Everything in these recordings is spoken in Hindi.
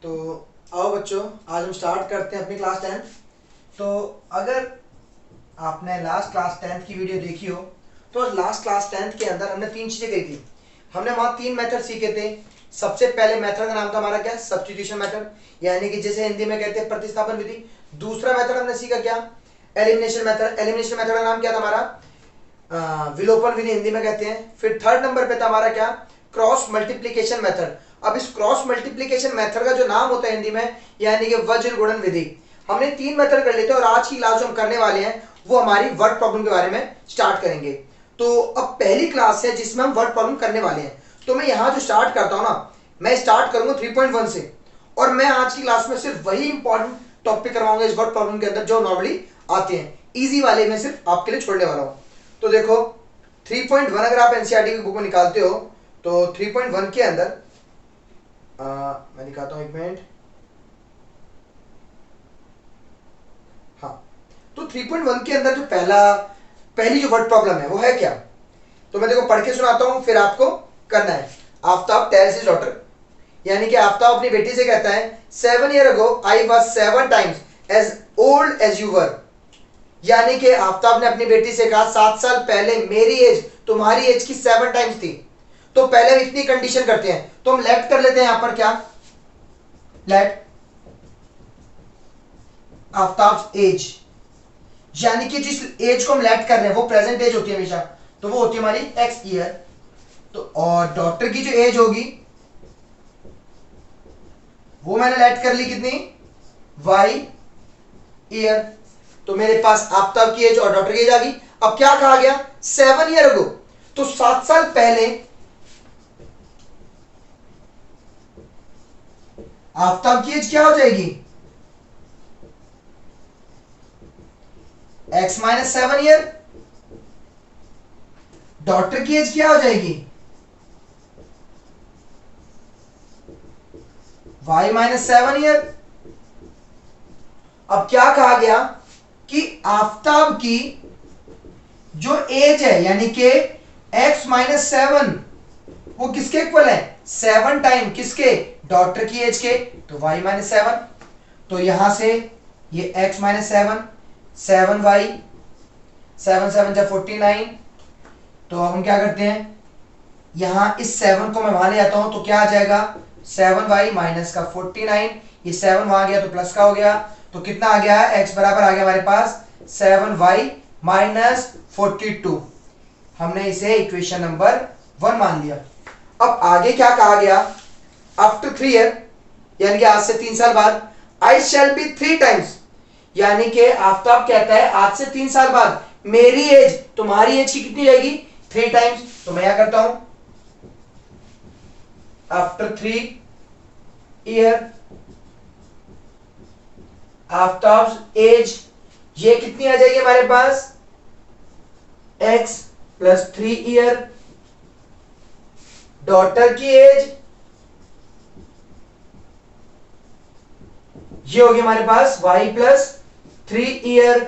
तो आओ बच्चों, आज हम स्टार्ट करते हैं अपनी क्लास 10। तो अगर आपने लास्ट क्लास 10 की वीडियो देखी हो तो लास्ट क्लास 10 के अंदर हमने तीन चीज़ें करी थी। हमने वहाँ तीन मेथड सीखे थे। सबसे पहले मेथड का नाम था हमारा क्या, सब्स्टिट्यूशन मेथड, यानी कि जैसे हिंदी में कहते हैं प्रतिस्थापन विधि। दूसरा मेथड हमने सीखा क्या, एलिमिनेशन मेथड। एलिमिनेशन मेथड का नाम क्या था हमारा, विलोपन विधि हिंदी में कहते हैं। फिर थर्ड नंबर पे था हमारा क्या, क्रॉस मल्टीप्लीकेशन मेथड। अब इस क्रॉस मल्टीप्लीकेशन मेथड का जो नाम होता है हिंदी में, यानी कि वज्र गुणन विधि। हमने तीन मेथड कर लेते हैं और आज की क्लास जो हम करने वाले हैं वो हमारी वर्ड प्रॉब्लम के बारे में स्टार्ट करेंगे। तो अब पहली क्लास है जिसमें हम वर्ड प्रॉब्लम करने वाले हैं। तो मैं यहाँ जो स्टार्ट करता हूँ ना, मैं स्टार्ट करूंगा 3.1 से, और मैं आज की क्लास में सिर्फ वही इंपॉर्टेंट टॉपिक करवाऊंगा इस वर्ड प्रॉब्लम के अंदर जो नॉर्मली आते हैं। इजी वाले में सिर्फ आपके लिए छोड़ने वाला हूँ। तो देखो 3.1 अगर आप एनसीईआरटी की बुक में निकालते हो तो 3.1 के अंदर मैं दिखाता हूं, एक मिनट। हाँ, तो 3.1 के अंदर जो पहली जो वर्ड प्रॉब्लम है वो है क्या, तो मैं देखो पढ़ के सुनाता हूं फिर आपको करना है। आफ्ताब टेल्स हिज डॉटर, यानी कि आफ्ताब अपनी बेटी से कहता है 7 year ago I was 7 times as old as you were. यानी कि आफ्ताब ने अपनी बेटी से कहा 7 साल पहले मेरी एज तुम्हारी एज की 7 टाइम्स थी। तो पहले हम इतनी कंडीशन करते हैं, तो हम लेट कर लेते हैं यहां पर क्या, लेट आफ्ताब एज, यानी कि जिस एज को हम लेट कर रहे हैं वो प्रेजेंट एज होती है हमेशा, तो वो होती है हमारी एक्स ईयर। तो और डॉटर की जो एज होगी वो मैंने लेट कर ली कितनी, वाई ईयर। तो मेरे पास आफ्ताब की एज और डॉटर की एज आ गई। अब क्या कहा गया, 7 ईयर अगो, तो 7 साल पहले आफ्ताब की एज क्या हो जाएगी, x माइनस 7 ईयर। डॉटर की एज क्या हो जाएगी, y माइनस 7 ईयर। अब क्या कहा गया कि आफ्ताब की जो एज है यानी कि x माइनस 7 वो किसके इक्वल है, 7 टाइम किसके, डॉटर की एज के, तो y माइनस 7। तो यहां से ये x माइनस 7, 7y, 7 7 जा 49। तो अब हम क्या करते हैं, यहां इस 7 को मैं वहां ले जाता हूं तो क्या आ जाएगा, 7y माइनस का 49। ये 7 वहां गया तो प्लस का हो गया, तो कितना आ गया, x बराबर आ गया हमारे पास 7y माइनस 42। हमने इसे इक्वेशन नंबर 1 मान लिया। अब आगे क्या कहा गया, आफ्टर 3 ईयर, यानी कि आज से 3 साल बाद, आई शैल बी 3 टाइम्स, यानी कि आफ्ताब कहता है आज से 3 साल बाद मेरी एज तुम्हारी एज की कितनी जाएगी, 3 टाइम्स। तो मैं क्या करता हूं, आफ्टर 3 ईयर आफ्ताब एज ये कितनी आ जाएगी हमारे पास, x प्लस 3 ईयर। डॉटर की एज ये होगी हमारे पास y प्लस 3 ईयर।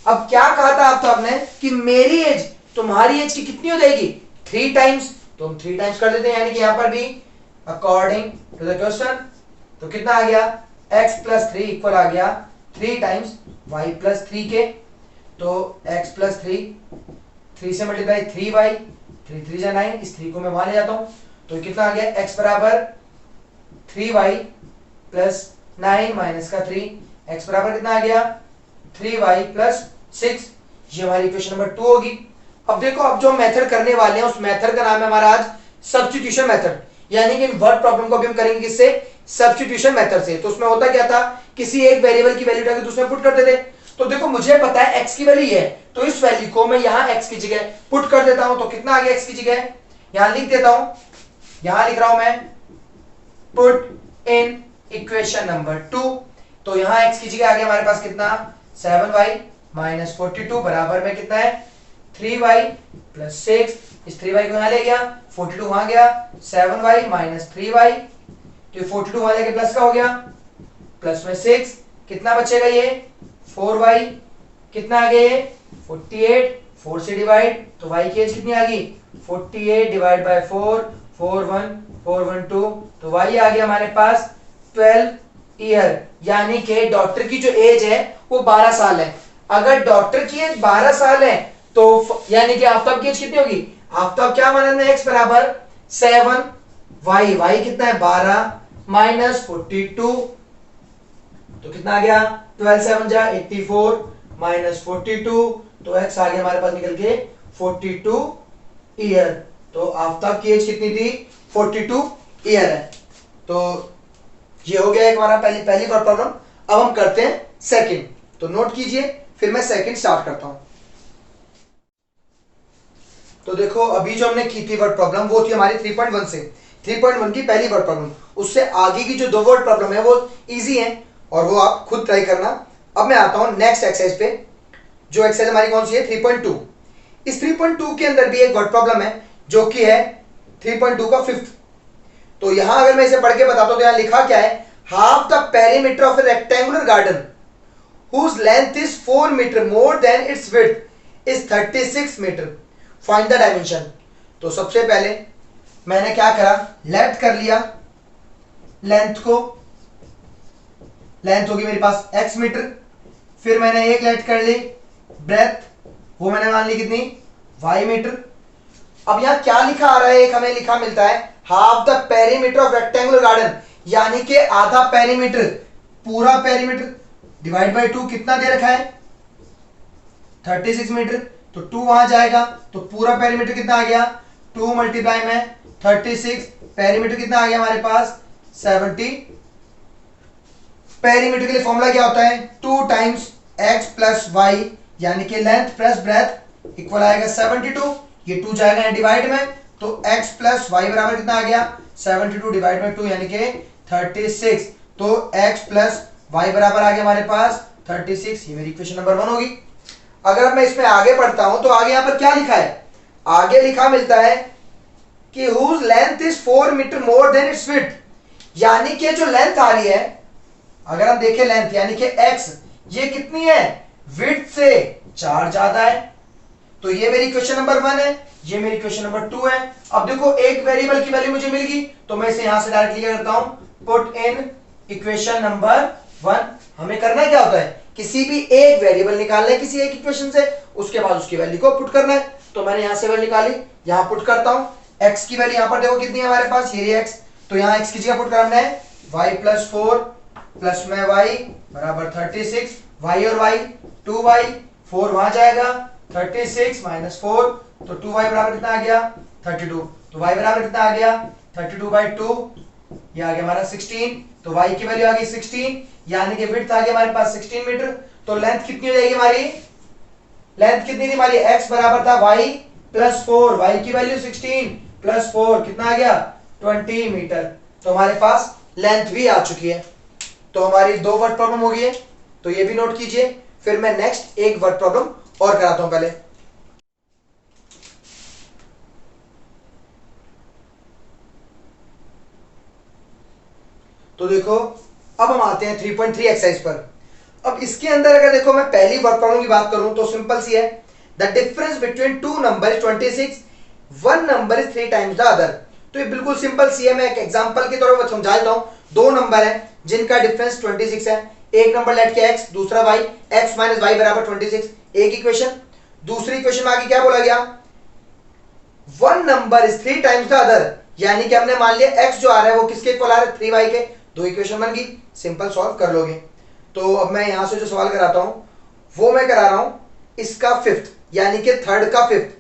अब क्या कहा था आफ्ताब ने कि मेरी एज तुम्हारी एज की कितनी हो जाएगी, 3 टाइम्स। तो हम 3 टाइम्स कर देते हैं, यानी कि यहां पर भी अकॉर्डिंग टू द क्वेश्चन, तो कितना आ गया, x प्लस 3 इक्वल आ गया 3 टाइम्स y प्लस 3 के। तो x प्लस 3 से मल्टीप्लाई 3y, 3 3 जा 9, इस 3 को मैं वहां ले जाता हूं, तो कितना आ गया, x बराबर 3y प्लस 9 माइनस का 3, x बराबर कितना आ गया, 3y प्लस 6। ये हमारी इक्वेशन नंबर 2 होगी। अब देखो, अब जो मेथड करने वाले हैं उस मेथड का नाम है हमारा आज सब्स्टिट्यूशन मेथड, यानी कि वर्ड प्रॉब्लम को भी हम करेंगे किससे, सब्स्टिट्यूशन मेथड से। तो उसमें होता क्या था, किसी एक वेरिएबल की वैल्यू डाल के दूसरे पुट करते थे। तो देखो मुझे पता है x की वैल्यू है, तो इस वैल्यू को मैं यहां x की जगह पुट कर देता हूं। तो कितना आ गया x की जगह, यहां लिख देता हूं, यहां लिख रहा हूं मैं पुट इन इक्वेशन नंबर 2। तो यहां x की जगह आ गया हमारे पास कितना, 7y माइनस 42 बराबर में कितना है, 3y प्लस 6। इस 3y को यहां ले गया, 42 वहां गया, 7y माइनस 3y, तो ये 42 वहां जाके प्लस का हो गया, प्लस में 6, कितना बचेगा ये 4y, कितना आ गया ये 48, 4 से डिवाइड, तो y की एज कितनी आ गई 48 डिवाइड बाय 4, 41412, तो y आ गया हमारे पास 12 ईयर, यानी कि डॉक्टर की जो एज है वो 12 साल है। अगर डॉक्टर की एज 12 साल है तो यानी कि आफ्ताब की एज कितनी होगी? आफ्ताब क्या माना है? x बराबर 7, y कितना है 12 माइनस 42, तो कितना आ गया 12 7 जा 84 माइनस 42, तो x आ गया हमारे पास निकल के 42 ईयर। तो आफ्ताब की एज कितनी थी? 42 ईयर है। तो ये हो गया एक हमारा पहली वर्ड प्रॉब्लम। अब हम करते हैं सेकंड, तो नोट कीजिए, फिर मैं सेकंड स्टार्ट करता हूं। तो देखो अभी जो हमने की थी वर्ड प्रॉब्लम वो थी हमारी 3.1 से, 3.1 की पहली वर्ड प्रॉब्लम। उससे आगे की जो 2 वर्ड प्रॉब्लम है वो इजी है और वो आप खुद ट्राई करना। अब मैं आता हूं नेक्स्ट एक्सरसाइज पे। जो एक्सरसाइज हमारी कौन सी है? 3.2। इस 3.2 के अंदर भी एक वर्ड प्रॉब्लम है जो कि है 3.2 का 5th। तो यहां अगर मैं इसे पढ़ के बताता हूं तो यहां लिखा क्या है? Half the perimeter of A rectangular garden whose length is 4 meter more than its width is 36 meter. Find the dimension. तो सबसे पहले मैंने क्या करा? लेफ्ट कर लिया लेंथ को, लेंथ होगी मेरे पास x मीटर, फिर मैंने एक लेफ्ट कर ली ब्रेथ, वो मैंने मान ली कितनी? y metre. अब यहां क्या लिखा आ रहा है? एक हमें लिखा मिलता है half the perimeter of rectangular garden, यानी कि आधा पेरीमीटर, पूरा पेरीमीटर डिवाइड बाय 2 कितना दे रखा है? 36 मीटर। तो 2 वहां जाएगा तो पूरा पेरीमीटर कितना आ गया? 2 मल्टीप्लाई में 36, पेरीमीटर कितना आ गया हमारे पास? 70। पेरीमीटर के लिए फॉर्मूला क्या होता है? 2 टाइम्स x प्लस वाई, यानी कि लेंथ प्लस ब्रेथ इक्वल आएगा 72। ये 2 जाएगा डिवाइड में, तो x प्लस वाई बराबर कितना आ गया? 72 डिवाइड बाय 2 यानी कि 36। तो x प्लस y बराबर आ गया हमारे पास 36। ये मेरी इक्वेशन नंबर 1 होगी। अगर मैं इसमें आगे बढ़ता हूं तो आगे यहां पर क्या लिखा है? आगे लिखा मिलता है कि whose length is 4 metre more than its width, यानी कि जो लेंथ आ रही है, अगर हम देखें लेंथ यानी कि x, ये कितनी है? width से 4 ज्यादा है। तो ये मेरी इक्वेशन नंबर 1 है, ये मेरी इक्वेशन नंबर 2 है। अब देखो एक वेरिएबल की वैल्यू मुझे मिल गई, तो मैं इसे यहां से डायरेक्टली क्या करता हूं? Put in equation number 1। हमें करना क्या होता है? किसी भी एक वेरिएबल निकालना है किसी एक इक्वेशन से, उसके बाद उसकी वैल्यू को पुट करना है। तो मैंने यहां से वैल्यू निकाली, यहां पुट करता हूं। x की वैल्यू यहां पर देखो कितनी है हमारे पास? ये x। तो यहां x की जगह पुट करना है y प्लस 4 प्लस में y बराबर 36, y और y 2y, 4 वहां जाएगा 36 माइनस 4, तो 2y बराबर कितना आ गया? 32। तो y बराबर कितना आ गया? 32/2, ये आ गया हमारा 16। तो y की वैल्यू आ गई 16, यानी कि विड्थ आ गया हमारे पास 16 मीटर। तो लेंथ कितनी हो जाएगी हमारी? लेंथ कितनी थी हमारी? x बराबर था y प्लस 4, y की वैल्यू 16 प्लस 4 कितना आ गया? 20 मीटर। तो हमारे पास लेंथ भी आ चुकी है। तो हमारी 2 वर्ड प्रॉब्लम हो गई है, तो ये भी नोट कीजिए। फिर मैं नेक्स्ट एक वर्ड प्रॉब्लम और कराता हूं पहले। तो देखो अब हम आते हैं 3.3 एक्सरसाइज पर। अब इसके अंदर अगर देखो मैं पहली वर्ड प्रॉब्लम की बात करूं तो सिंपल सी है। The difference between 2 number is 26, one number is 3 times the other. तो ये बिल्कुल सिंपल सी है, मैं एक एग्जांपल के तौर पर समझा देता हूं। 2 नंबर है जिनका डिफरेंस 26 है, एक नंबर लेट के x, दूसरा y, x माइनस y बराबर 26, एक इक्वेशन। दूसरी इक्वेशन में आगे क्या बोला गया? One number is 3 times the other, यानी कि हमने मान लिया x जो आ रहा है वो किसके इक्वल आ रहा है? 3y के। 2 इक्वेशन बन गई, सिंपल सॉल्व कर लोगे। तो अब मैं यहां से जो सवाल कराता हूं वो मैं करा रहा हूं इसका 5th, यानी कि थर्ड का 5th।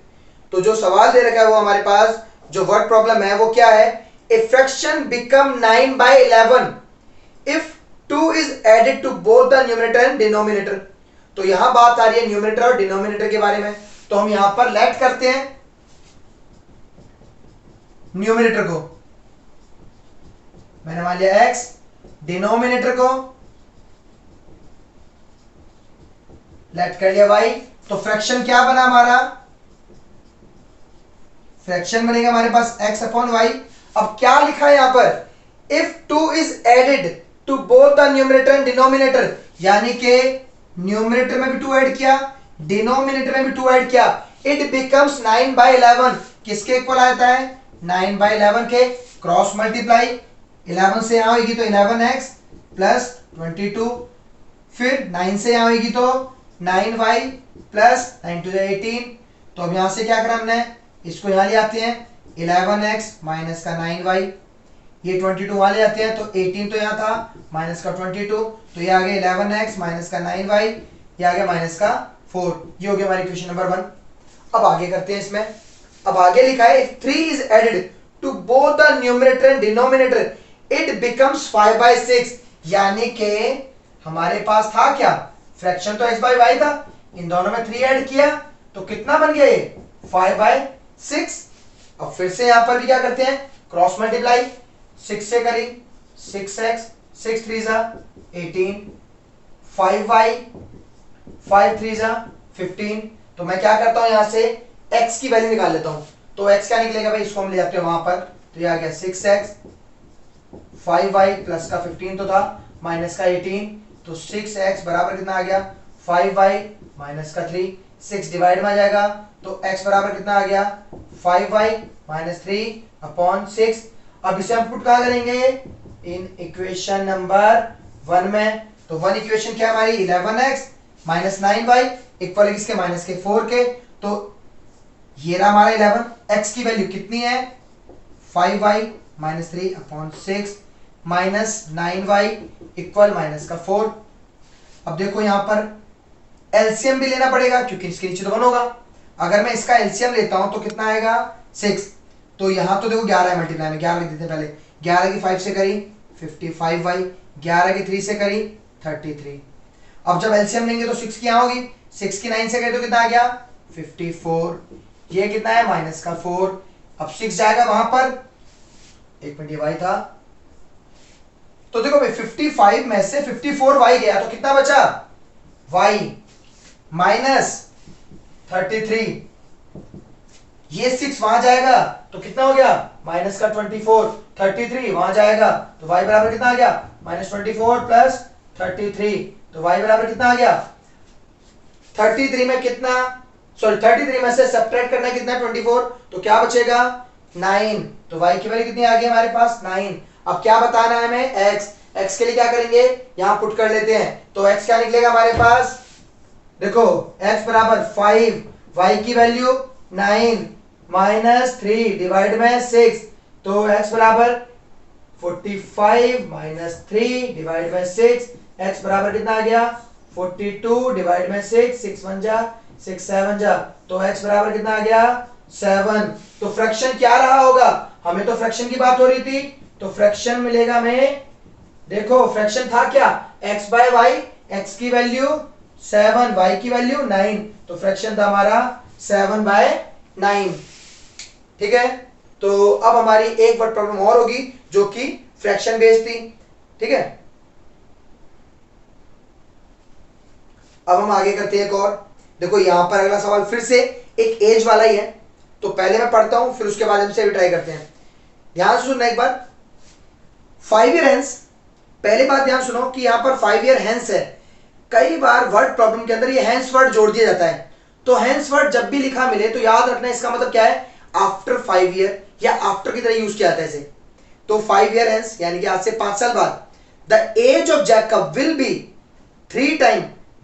तो जो सवाल दे रखा है वो हमारे पास जो वर्ड प्रॉब्लम है वो क्या है? A fraction become 9/11 if 2 is added to both the numerator and denominator. तो यहां बात आ रही है न्यूमरेटर और डिनोमिनेटर के बारे में। तो हम यहां पर लेट करते हैं न्यूमरेटर को, मैंने मान लिया x, डिनोमिनेटर को लेट कर लिया y। तो फ्रैक्शन क्या बना हमारा? फ्रैक्शन बनेगा हमारे पास x अपॉन y। अब क्या लिखा है यहां पर? If 2 is added to both the numerator and denominator, यानी कि न्यूमरेटर में भी 2 ऐड किया, डिनोमिनेटर में भी 2 ऐड किया, इट बिकम्स 9/11। किसके इक्वल आता है? 9/11 के क्रॉस मल्टीप्लाई, 11 से यहाँ होगी तो 11x प्लस 22, फिर 9 से यहाँ होगी तो 9y प्लस 9 to 18। तो अब यहाँ से क्या करा हमने, इसको यहाँ ले आते हैं 11x माइनस का 9y, ये 22 वहां ले आते हैं तो 18 तो यहाँ था माइनस का 22, तो ये आ गया 11x माइनस का 9y, ये आ गया माइनस का 4। ये हो गया हमारी इक्वेशन नंबर 1। अब आगे करते हैं इसमें। अब आगे लिखा है 3 is added to both the numerator and denominator it becomes 5/6, यानी कि हमारे पास था क्या, फ्रैक्शन तो x/y था, इन दोनों में 3 ऐड किया तो कितना बन गया ये 5/6। अब फिर से यहां पर भी क्या करते हैं, क्रॉस मल्टीप्लाई, 6 से करी 6x, 6 3 जा 18, 5y, 5 3 जा 15। तो मैं क्या करता हूं, यहां से x की वैल्यू निकाल लेता हूं। तो x क्या निकलेगा भाई, इसको हम ले जाते हैं वहां पर, तो ये आ गया 6x, 5y प्लस का 15 तो था माइनस का 18, तो 6x बराबर कितना आ गया 5y माइनस का 3, 6 डिवाइड में आ जाएगा तो x बराबर कितना आ गया 5y माइनस 3/6। अब इसे हम पुट कहां करेंगे, इन इक्वेशन नंबर 1 में। तो 1 इक्वेशन क्या हमारी 11x माइनस 9y इक्वल किसके, माइनस के 4 के। तो ये रहा हमारा 11, x की वैल्यू कितनी है 5y minus 3/6 minus 9y equal minus का 4। अब देखो यहां पर एलसीएम भी लेना पड़ेगा क्योंकि इसके नीचे तो 1 होगा। अगर मैं इसका एलसीएम लेता हूं तो कितना आएगा 6। तो यहां तो देखो 11 है, मल्टीप्लाई में 11 लिख देते हैं पहले, 11 की 5 से करी 55y, 11 की 3 से करी 33। अब जब एलसीएम लेंगे तो 6 की यहां होगी, 6 की 9 से करी तो कितना आ गया 54, ये कितना है माइनस का 4। अब 6 जाएगा वहां पर, एक मिनट ये y था, तो देखो भाई 55 में से 54y गया तो कितना बचा y माइनस 33, ये 6 वहां जाएगा तो कितना हो गया माइनस का 24, 33 वहां जाएगा तो y बराबर कितना आ गया माइनस 24 प्लस 33, तो y बराबर कितना आ गया 33 में कितना, सॉरी 33 में से सब्ट्रैक्ट करना है कितना 24, तो क्या बचेगा 9, तो y की वैल्यू कितनी आ गई हमारे पास 9। अब क्या बताना है हमें x के लिए क्या करेंगे, यहां पुट कर लेते हैं, तो x क्या निकलेगा हमारे पास, देखो x बराबर 5, y की वैल्यू 9 माइनस 3 डिवाइड में 6, तो x बराबर 45 माइनस 3 डिवाइड में 6, x बराबर कितना आ गया 42 डिवाइड में 6, 6 1 जा 6 7 जा, तो x बराबर कितना आ गया 7। तो फ्रैक्शन क्या रहा होगा, हमें तो फ्रैक्शन की बात हो रही थी, तो फ्रैक्शन मिलेगा हमें, देखो फ्रैक्शन था क्या x/y, x की वैल्यू 7, y की वैल्यू 9, तो फ्रैक्शन था हमारा 7/9। ठीक है, तो अब हमारी एक वर्ड प्रॉब्लम और होगी जो कि फ्रैक्शन बेस्ड थी। ठीक है, अब हम आगे करते हैं एक और। देखो यहां पर अगला सवाल फिर से एक एज वाला ही है, तो पहले मैं पढ़ता हूं फिर उसके बाद हम से भी ट्राई करते हैं। ध्यान से सुनना एक बार, 5 ईयर हेंस, पहली बात ध्यान सुनो कि यहां पर 5 ईयर हेंस है। कई बार वर्ड प्रॉब्लम के अंदर ये हेंस वर्ड जोड़ दिया जाता है, तो हेंस वर्ड जब भी लिखा मिले तो याद रखना इसका मतलब क्या है, आफ्टर 5 ईयर या आफ्टर की तरह यूज किया जाता है इसे। तो 5 ईयर हेंस यानी कि आज से 5 साल बाद, the age of Jacob will be 3 time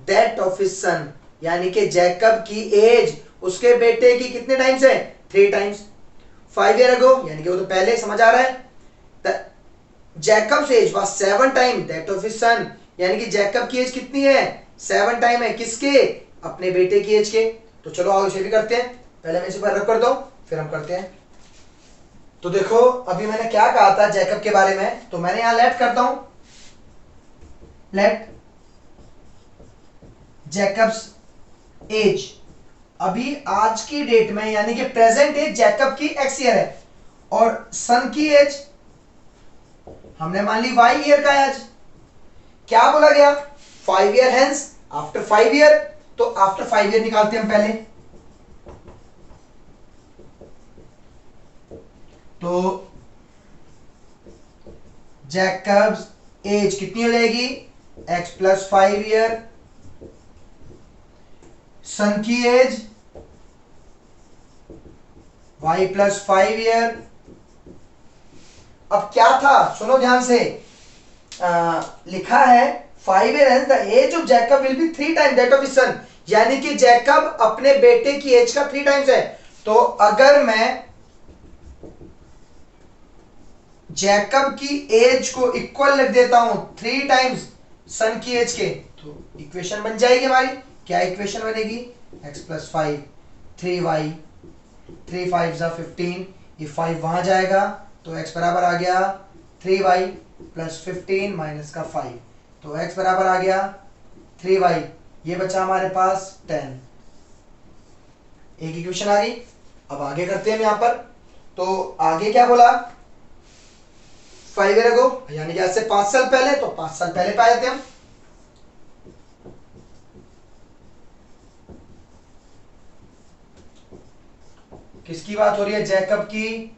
that of his son, यानी कि जैकब की एज उसके बेटे की कितने टाइम्स है 3 टाइम्स। 5 ईयर अगो यानी कि वो तो पहले, समझ आ रहा है, the Jacob's age was 7 time that of his son, यानी कि जैकब की एज कितनी है 7 टाइम है, किसके, अपने बेटे की एज के। तो चलो आओ इसे भी करते हैं, पहले मैं इसे पर रख कर दो फिर हम करते हैं। तो देखो अभी मैंने क्या कहा था जैकब के बारे में, तो मैंने यहां लेट करता हूं, लेट जैकब्स एज, अभी आज की डेट में यानी कि प्रेजेंट एज जैकब की x ईयर है और सन की एज हमने मान ली y ईयर का है आज। क्या बोला गया 5 ईयर हेंस आफ्टर 5 ईयर, तो आफ्टर 5 ईयर निकालते हैं हम पहले, तो जैकब्स एज कितनी हो जाएगी x प्लस 5 ईयर, सन की एज y प्लस 5 ईयर अब क्या था, सुनो ध्यान से, लिखा है 5 year hence the age of Jacob will be 3 times that of his son, यानी कि जैकब अपने बेटे की एज का 3 टाइम्स है। तो अगर मैं जैकब की एज को इक्वल लिख देता हूं 3 टाइम्स सन की एज के, तो इक्वेशन बन जाएगी हमारी। क्या इक्वेशन बनेगी, x प्लस 5 3y 3 5 15, ये 5 वहां जाएगा तो x बराबर आ गया 3y प्लस 15 माइनस का 5, तो x बराबर आ गया 3y, ये बचा हमारे पास 10। एक इक्वेशन आ गई। अब आगे करते हैं हम यहां पर। तो आगे क्या बोला, 5 ईयर अगो, यानी कि आज से 5 साल पहले, तो 5 साल पहले पे आ जाते हम। किसकी बात हो रही है, जैकब की।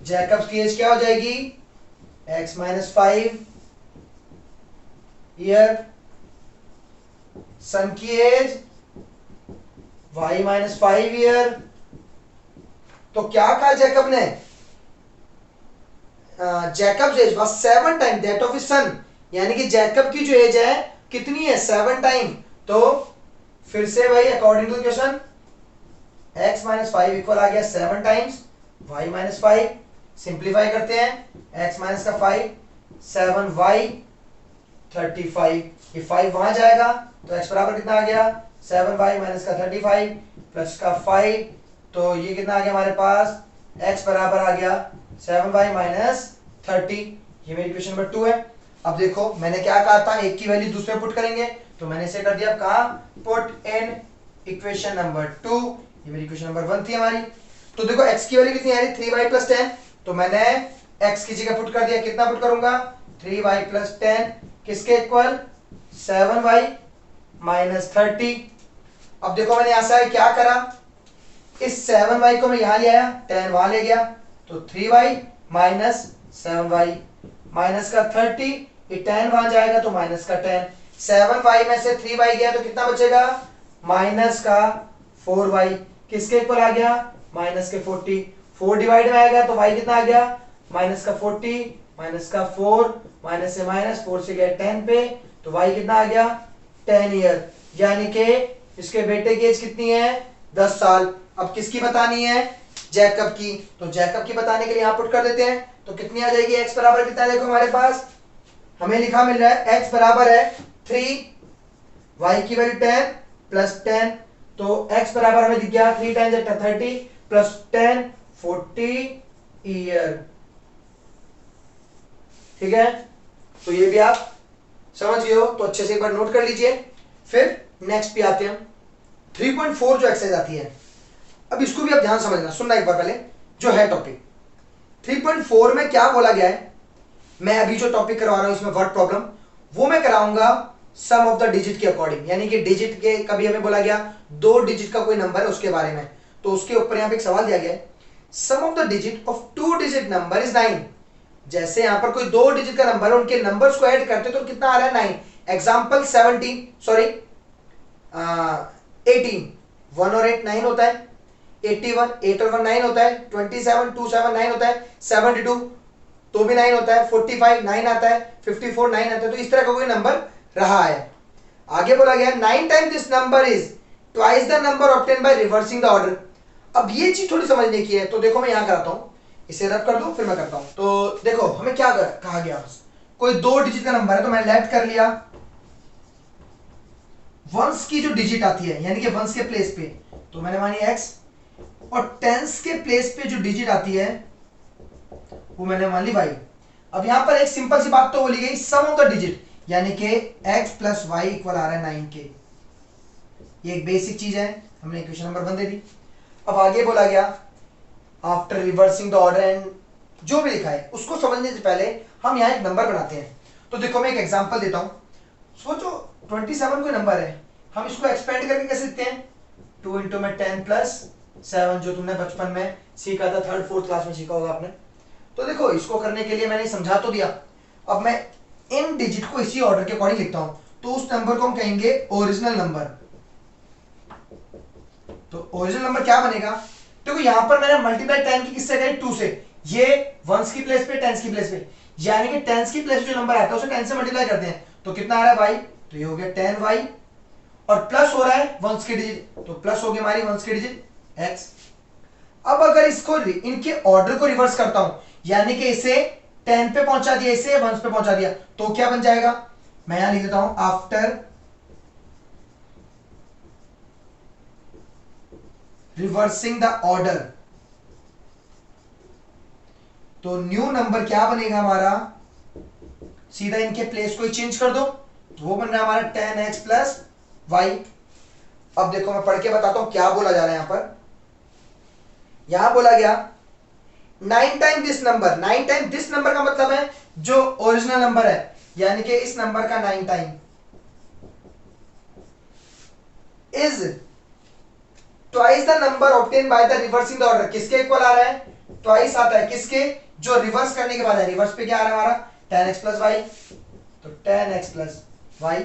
जैकब की एज क्या हो जाएगी, x माइनस 5 ईयर, सन की एज y माइनस 5 ईयर। तो क्या कहा जैकब ने, Jacob age was 7 time that of his son, यानी कि जैकब की जो एज है कितनी है, 7 टाइम। तो फिर से भाई according to question x minus 5 equal आ गया 7 टाइम्स y माइनस 5, सिंप्लीफाई करते हैं, x माइनस का 5 7y 35, ये 5 वहां जाएगा तो x बराबर कितना आ गया 7y माइनस का 35 प्लस का 5, तो ये कितना आ गया हमारे पास, x बराबर आ गया 7y माइनस 30, ये मेरी इक्वेशन नंबर 2 है। अब देखो मैंने क्या कहा था, एक की वैल्यू दूसरे पुट करेंगे, तो मैंने इसे कर दिया कहा, पुट इन इक्वेशन नंबर 2, ये मेरी इक्वेशन नंबर 1 थी हमारी। तो देखो x की वैल्यू कितनी आ रही, 3y प्लस 10, तो मैंने x की जगह पुट कर दिया, कितना पुट करूंगा 3y प्लस 10, किसके इक्वल 7y माइनस 30। अब देखो मैंने यहां से क्या करा, इस 7y को मैं यहां ले आया, 10 वहां ले गया, तो 3y माइनस 7y माइनस का 30, ये 10 वहां जाएगा तो माइनस का 10, 7y में से 3y गया तो कितना बचेगा, माइनस का 4y, किसके इक्वल आ गया, माइनस के 40, 4 डिवाइड में आएगा तो y कितना आ गया, माइनस का 40 माइनस का 4, माइनस से माइनस 4 से गया 10 पे, तो y कितना आ गया 10 ईयर, यानी कि इसके बेटे की एज कितनी है 10 साल। अब किसकी बतानी है, जैकब की, तो जैकब की बताने के लिए यहां पुट कर देते हैं, तो कितनी आ जाएगी, x बराबर कितना है, देखो हमारे पास हमें लिखा मिल रहा है x बराबर है 3, y की वैल्यू 10 प्लस 10, तो x बराबर हमें दिख गया 3 टाइम्स 30 प्लस 10 40 ईयर। ठीक है, तो ये भी आप समझ गए हो, तो अच्छे से एक बार नोट कर लीजिए। फिर नेक्स्ट पे आते हैं, 3.4 जो एक्सरसाइज आती है, अब इसको भी आप ध्यान समझना, सुनना एक बार पहले जो है टॉपिक। 3.4 में क्या बोला गया है, मैं अभी जो टॉपिक करवा रहा हूं इसमें वर्ड प्रॉब्लम, वो मैं कराऊंगा सम ऑफ द डिजिट के अकॉर्डिंग, यानी कि डिजिट के, कभी हमें बोला गया 2 डिजिट का कोई नंबर है उसके बारे में, तो उसके ऊपर यहां पे एक सवाल दिया गया है, sum of the digit of 2 digit number is 9। जैसे यहां पर कोई 2 डिजिट का नंबर है, उनके नंबर्स को ऐड करते तो कितना आ रहा है 9। एग्जांपल 17, सॉरी 18, 1 और 8 9 होता है, 81 8 और 1 9 होता है, 27 2 7 9 होता है, 72 तो भी 9 होता है, 45 9 आता है, 54 9 आता है, तो इस तरह का कोई नंबर रहा है। आगे बोला गया 9 times this number is twice the number obtain by reversing the order. अब ये चीज थोड़ी समझने की है, तो देखो मैं यहां कराता हूं, इसे रब कर दो फिर मैं करता हूं। तो देखो हमें क्या कहा गया, कोई 2 डिजिट का नंबर है, तो मैं लेफ्ट कर लिया, वंस की जो डिजिट आती है यानी कि वंस के प्लेस पे, तो मैंने मानी x, और टेंस के प्लेस पे जो डिजिट आती है वो मैंने मान ली y। अब यहां पर एक सिंपल सी बात तो बोली गई, सम ऑफ द डिजिट, यानी कि x प्लस y इक्वल आ रहा है 9 के, ये एक बेसिक चीज है, हमने इक्वेशन नंबर 1 दे दी। अब आगे बोला गया after reversing the order and जो भी लिखा है उसको समझने से पहले हम यहां एक नंबर बनाते हैं। तो देखो मैं एक एग्जांपल देता हूं, सोचो 27 कोई नंबर है, हम इसको एक्सपेंड करके कैसे लिखते हैं, 2 इंटू में 10 प्लस 7, जो तुमने बचपन में सीखा था, 3rd 4th क्लास में सीखा होगा आपने। तो देखो इसको करने के लिए मैंने समझा तो दिया, अब मैं इन डिजिट को इसी ऑर्डर के अकॉर्डिंग लिखता हूं, तो उस नंबर को हम कहेंगे ओरिजिनल नंबर। तो ओरिजिनल नंबर क्या बनेगा, देखो यहां पर मैंने मल्टीप्लाई 10 की किससे करी 2 से, ये वंस की प्लेस पे टेंस की प्लेस पे, यानी कि टेंस की प्लेस जो नंबर आता है उसे 10 से मल्टीप्लाई करते हैं तो कितना आ रहा है y, तो ये हो गया 10y और प्लस हो रहा है वंस के डिजिट, तो प्लस हो गई हमारी वंस के डिजिट x। अब अगर इसको इनके ऑर्डर को रिवर्स करता हूं, यानी कि इसे 10 पे पहुंचा दिया, इसे 1 पे पहुंचा दिया, तो क्या बन जाएगा, मैं यहां लिख देता हूं आफ्टर रिवर्सिंग द ऑर्डर, तो न्यू नंबर क्या बनेगा हमारा, सीधा इनके प्लेस को ही चेंज कर दो, वो बन रहा है हमारा 10x प्लस y। अब देखो मैं पढ़ के बताता हूं क्या बोला जा रहा है यहां पर, यहां बोला गया 9 time this number, 9 time this number का मतलब है जो ओरिजिनल नंबर है, यानी कि इस नंबर का 9 time is twice the number obtain by the reversing the order, किसके इक्वल आ रहा है, ट्वाइस आता है किसके, जो रिवर्स करने के बाद है, रिवर्स पे क्या आ रहा है हमारा 10x प्लस वाई, तो 10x प्लस वाई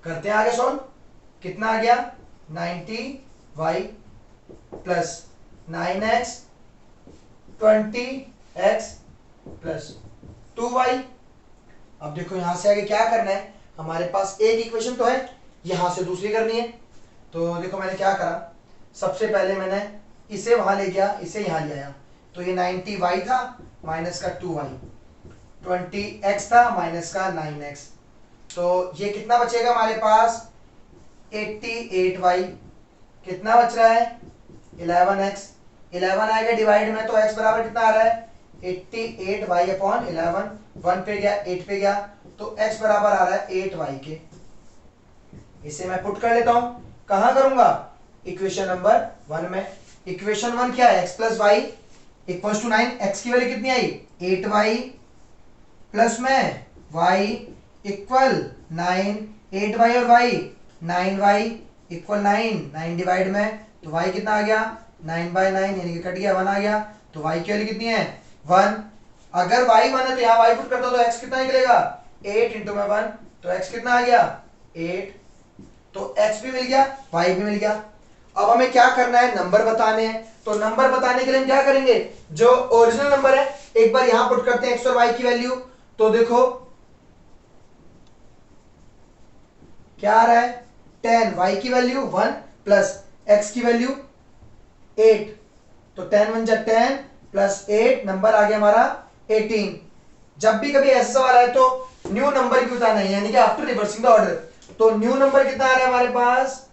करते हैं आगे सॉल्व, कितना आ गया 90y plus 9x 20x plus 2y। अब देखो यहां से आगे क्या करना है, हमारे पास एक इक्वेशन तो है, यहां से दूसरी करनी है, तो देखो मैंने क्या करा, सबसे पहले मैंने इसे वहां ले गया, इसे यहां ले आया, तो ये 90y था माइनस का 2y, 20x था माइनस का 9x, तो ये कितना बचेगा हमारे पास 88y, कितना बच रहा है 11x, 11 आएगा डिवाइड में, तो x बराबर कितना आ रहा है 88y अपॉन 11, 1 पे गया 8 पे गया, तो x बराबर आ रहा है 8y के। इसे मैं पुट कर लेता हूं, कहां करूंगा, इक्वेशन नंबर 1 में। इक्वेशन 1 क्या है, x plus Y equals to 9, x की वैल्यू कितनी आई 8y प्लस में y इक्वल 9, 8y और y 9y इक्वल 9, 9 डिवाइड में, तो y कितना आ गया 9/9 यानी कि कट गया 1 आ गया, तो y की वैल्यू कितनी है 1। अगर y 1 है तो यहाँ y पुट करता तो x कितना निकलेगा 8 इंटू में 1, तो x कितना आ गया 8, तो x भी मिल गया y भी मिल गया। अब हमें क्या करना है, नंबर बताने हैं, तो नंबर बताने के लिए हम क्या करेंगे, जो ओरिजिनल नंबर है एक बार यहां पुट करते हैं x और y की वैल्यू, तो देखो क्या आ रहा है 10, y की वैल्यू 1 प्लस x की वैल्यू 8, तो 10 1 जा 10 प्लस 8 नंबर आ गया हमारा 18। जब भी कभी ऐसा सवाल आए तो न्यू नंबर क्यों बताना है, यानी कि आफ्टर रिवर्सिंग द ऑर्डर, तो न्यू नंबर कितना आ रहा है हमारे पास,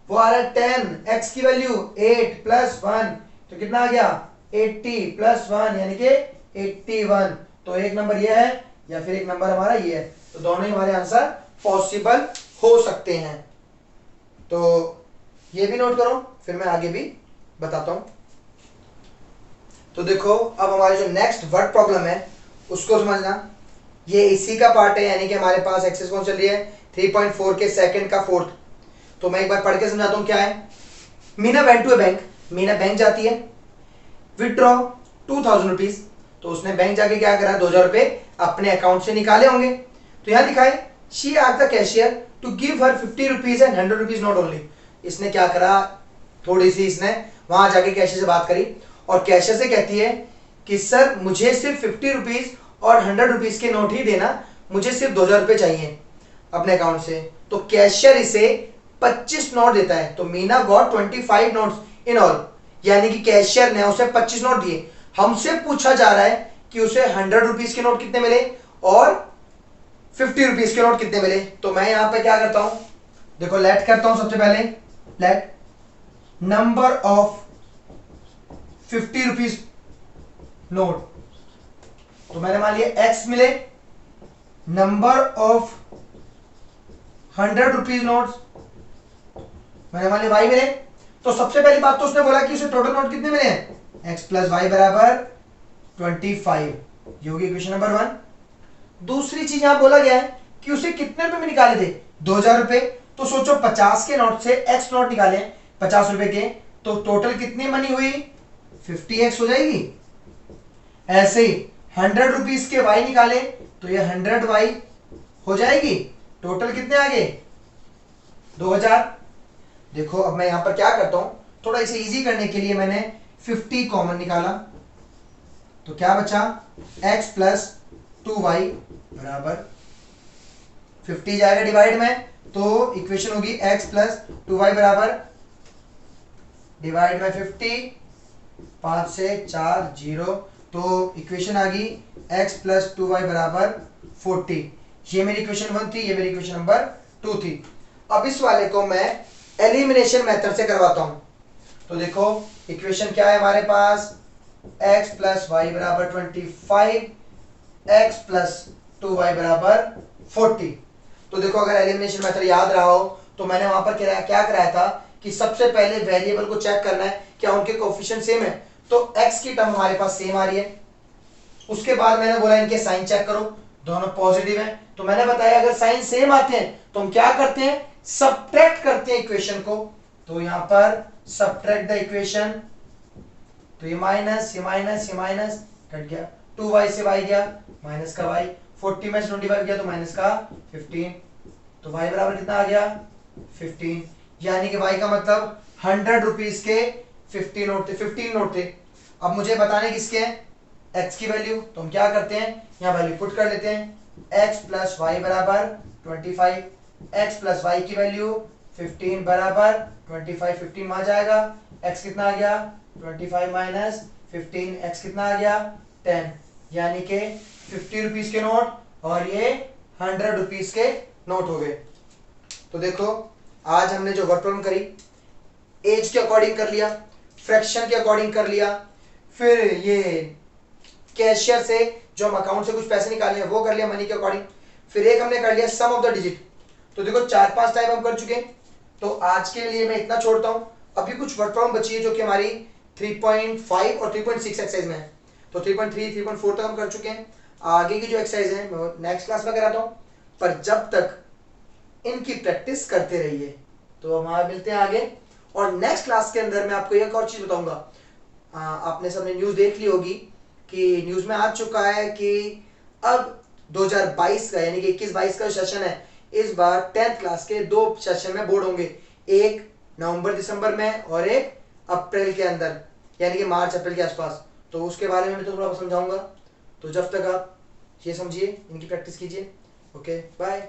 वो आ रहा है 10, x की वैल्यू 8 प्लस 1, तो कितना आ गया 80 प्लस 1 यानी कि 81, तो एक नंबर ये है या फिर एक नंबर हमारा ये है, तो दोनों ही हमारे आंसर पॉसिबल हो सकते हैं। तो ये भी नोट करो, फिर मैं आगे भी बताता हूं। तो देखो अब हमारे जो नेक्स्ट वर्ड प्रॉब्लम है उसको समझना, ये इसी का पार्ट है, यानी कि हमारे पास एक्सेस कौन चल रही है 3.4 के सेकंड का फोर्थ। तो मैं एक बार पढ़ के समझाता हूं क्या है। Meena went to a bank, Meena bank जाती है, विथड्रॉ 2000 रुपीज, तो उसने बैंक जाके क्या करा 2000 रुपए अपने अकाउंट से निकाले होंगे, तो यहां लिखा है she asked the cashier to give her 50 rupees and 100 rupees note only. इसने क्या करा, थोड़ी सी इसने वहां जाके कैशियर से बात करी और कैशियर से कहती है कि सर मुझे सिर्फ 50 रुपीज और 100 रुपीज के नोट ही देना, मुझे सिर्फ 2000 रुपए चाहिए अपने अकाउंट से। तो कैशियर इसे 25 नोट देता है, तो Meena got 25 notes in all, यानी कि कैशियर ने उसे 25 नोट दिए। हमसे पूछा जा रहा है कि उसे 100 रुपीज के नोट कितने मिले और 50 रुपीज के नोट कितने मिले। तो मैं यहां पे क्या करता हूं, देखो लेट करता हूं, सबसे पहले let number of 50 rupees note, तो मैंने मान लिया x मिले, नंबर ऑफ 100 रुपीज नोट्स मैंने मान लिया y मिले। तो सबसे पहली बात तो उसने बोला कि उसे टोटल नोट कितने मिले हैं, x प्लस वाई बराबर 25, ये होगी इक्वेशन नंबर 1। दूसरी चीज यहां बोला गया है कि उसे कितने रुपए में निकाले थे 2000 रुपए, तो सोचो 50 के नोट से x नोट निकाले 50 रुपए के, तो टोटल कितनी मनी हुई 50x हो जाएगी। ऐसे ही 100 रुपीज के y निकाले तो ये 100y हो जाएगी, टोटल कितने आ गए 2000। देखो अब मैं यहां पर क्या करता हूं, थोड़ा इसे इजी करने के लिए मैंने 50 कॉमन निकाला, तो क्या बचा x प्लस 2y बराबर 50 जाएगा डिवाइड में, तो इक्वेशन होगी x प्लस 2y बराबर डिवाइड में 50, 5 से 4 0, तो इक्वेशन आ गई x प्लस 2y बराबर 40। ये मेरी इक्वेशन 1 थी, ये मेरी इक्वेशन नंबर 2 थी। अब इस वाले को मैं एलिमिनेशन मेथड से करवाता हूं। तो देखो इक्वेशन क्या है हमारे पास, x प्लस वाई बराबर 25, x प्लस 2y बराबर 40। तो देखो अगर एलिमिनेशन मेथड याद रहा हो तो मैंने वहां पर क्या कराया था कि सबसे पहले वेरिएबल को चेक करना है क्या उनके कोएफिशिएंट सेम है, तो x की टर्म हमारे पास सेम आ रही है। उसके बाद मैंने बोला इनके साइन चेक करो, दोनों पॉजिटिव हैं, तो मैंने बताया अगर साइन सेम आते हैं तो हम क्या करते हैं, सबट्रैक्ट करते हैं इक्वेशन को। तो यहां पर सबट्रैक्ट द इक्वेशन, तो ये माइनस ये माइनस ये माइनस कट गया, 2y से y गया माइनस का y, 40 में से 25 गया तो माइनस का 15, तो y बराबर कितना आ गया 15, यानी कि y का मतलब 100 रुपीज के 15 नोट थे। अब मुझे बताने किसके हैं, x की वैल्यू, तो हम क्या करते हैं यहाँ वैल्यू पुट कर लेते हैं, x प्लस वाई बराबर 25, x प्लस वाई की वैल्यू 15 बराबर 25, 15 वहां जाएगा, x कितना आ गया 25 माइनस 15, x कितना आ गया 10, यानी कि 50 रुपीज के नोट और ये 100 रुपीज के नोट हो गए। तो देखो आज हमने जो वर्क प्रॉब्लम करी, एज के अकॉर्डिंग कर लिया, फ्रैक्शन के अकॉर्डिंग कर लिया, फिर ये कैशियर से जो हम अकाउंट से कुछ पैसे निकाले हैं वो कर लिया मनी के अकॉर्डिंग, फिर एक हमने कर लिया सम ऑफ द डिजिट। तो देखो 4-5 टाइप हम कर चुके हैं। तो आज के लिए मैं इतना छोड़ता हूं, अभी कुछ वर्क प्रॉब्लम बची है जो कि हमारी 3.5 और 3.6 एक्सरसाइज में है। तो 3.3 3.4 तक हम कर चुके हैं, आगे की जो एक्सरसाइज है मैं नेक्स्ट क्लास में कराता हूं, पर जब तक इनकी प्रैक्टिस करते रहिए। तो हम मिलते हैं आगे, और नेक्स्ट क्लास के अंदर मैं आपको एक और चीज बताऊंगा। आपने सबने न्यूज देख ली होगी कि न्यूज में आ चुका है कि अब 2022 का यानी कि 21-22 का सेशन है, इस बार 10th क्लास के 2 सेशन में बोर्ड होंगे, एक नवंबर दिसंबर में और एक अप्रैल के अंदर यानी कि मार्च अप्रैल के आसपास। तो उसके बारे में मैं तो थोड़ा समझाऊंगा, तो जब तक आप ये समझिए, इनकी प्रैक्टिस कीजिए। Okay bye.